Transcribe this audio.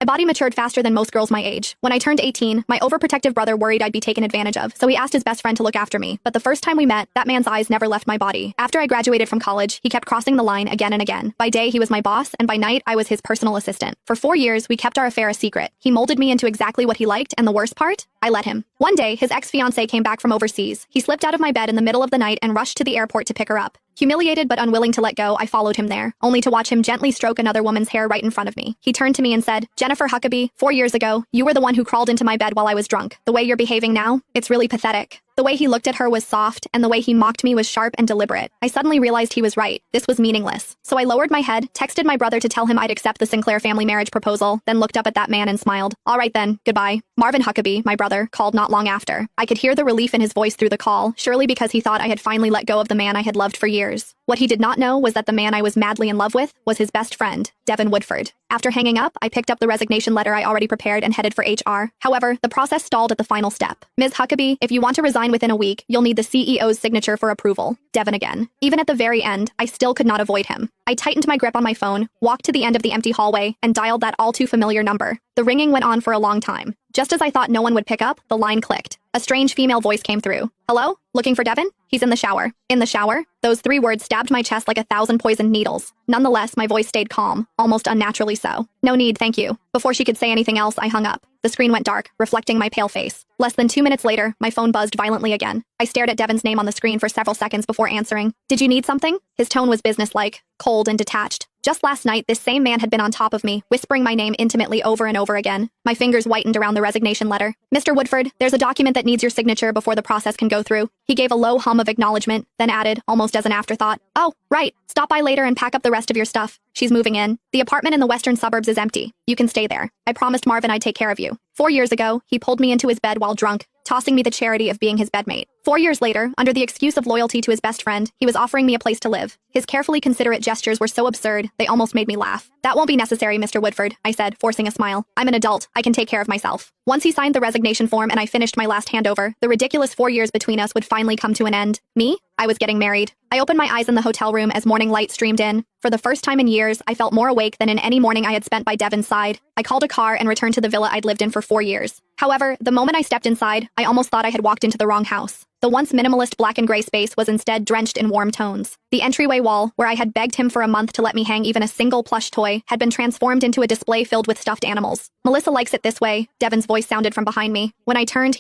My body matured faster than most girls my age. When I turned 18, my overprotective brother worried I'd be taken advantage of, so he asked his best friend to look after me. But the first time we met, that man's eyes never left my body. After I graduated from college, he kept crossing the line again and again. By day, he was my boss, and by night, I was his personal assistant. For 4 years, we kept our affair a secret. He molded me into exactly what he liked, and the worst part? I let him. One day, his ex-fiancée came back from overseas. He slipped out of my bed in the middle of the night and rushed to the airport to pick her up. Humiliated but unwilling to let go, I followed him there, only to watch him gently stroke another woman's hair right in front of me. He turned to me and said, "Jennifer Huckabee, 4 years ago, you were the one who crawled into my bed while I was drunk. The way you're behaving now, it's really pathetic." The way he looked at her was soft, and the way he mocked me was sharp and deliberate. I suddenly realized he was right. This was meaningless. So I lowered my head, texted my brother to tell him I'd accept the Sinclair family marriage proposal, then looked up at that man and smiled. "All right then, goodbye." Marvin Huckabee, my brother, called not long after. I could hear the relief in his voice through the call, surely because he thought I had finally let go of the man I had loved for years. What he did not know was that the man I was madly in love with was his best friend, Devin Woodford. After hanging up, I picked up the resignation letter I already prepared and headed for HR. However, the process stalled at the final step. "Ms. Huckabee, if you want to resign within a week, you'll need the CEO's signature for approval." Devin again. Even at the very end, I still could not avoid him. I tightened my grip on my phone, walked to the end of the empty hallway, and dialed that all-too-familiar number. The ringing went on for a long time. Just as I thought no one would pick up, the line clicked. A strange female voice came through. "Hello? Looking for Devin? He's in the shower." In the shower? Those 3 words stabbed my chest like 1,000 poisoned needles. Nonetheless, my voice stayed calm, almost unnaturally so. "No need, thank you." Before she could say anything else, I hung up. The screen went dark, reflecting my pale face. Less than 2 minutes later, my phone buzzed violently again. I stared at Devin's name on the screen for several seconds before answering. "Did you need something?" His tone was businesslike, cold and detached. Just last night, this same man had been on top of me, whispering my name intimately over and over again. My fingers whitened around the resignation letter. "Mr. Woodford, there's a document that needs your signature before the process can go through." He gave a low hum of acknowledgement, then added, almost as an afterthought, "Oh, right. Stop by later and pack up the rest of your stuff. She's moving in. The apartment in the western suburbs is empty. You can stay there. I promised Marvin I'd take care of you." 4 years ago, he pulled me into his bed while drunk, tossing me the charity of being his bedmate. 4 years later, under the excuse of loyalty to his best friend, he was offering me a place to live. His carefully considerate gestures were so absurd, they almost made me laugh. "That won't be necessary, Mr. Woodford," I said, forcing a smile. "I'm an adult. I can take care of myself." Once he signed the resignation form and I finished my last handover, the ridiculous 4 years between us would finally come to an end. Me? I was getting married. I opened my eyes in the hotel room as morning light streamed in. For the first time in years, I felt more awake than in any morning I had spent by Devin's side. I called a car and returned to the villa I'd lived in for 4 years. However, the moment I stepped inside, I almost thought I had walked into the wrong house. The once minimalist black and gray space was instead drenched in warm tones. The entryway wall, where I had begged him for a month to let me hang even a single plush toy, had been transformed into a display filled with stuffed animals. "Melissa likes it this way," Devin's voice sounded from behind me. When I turned,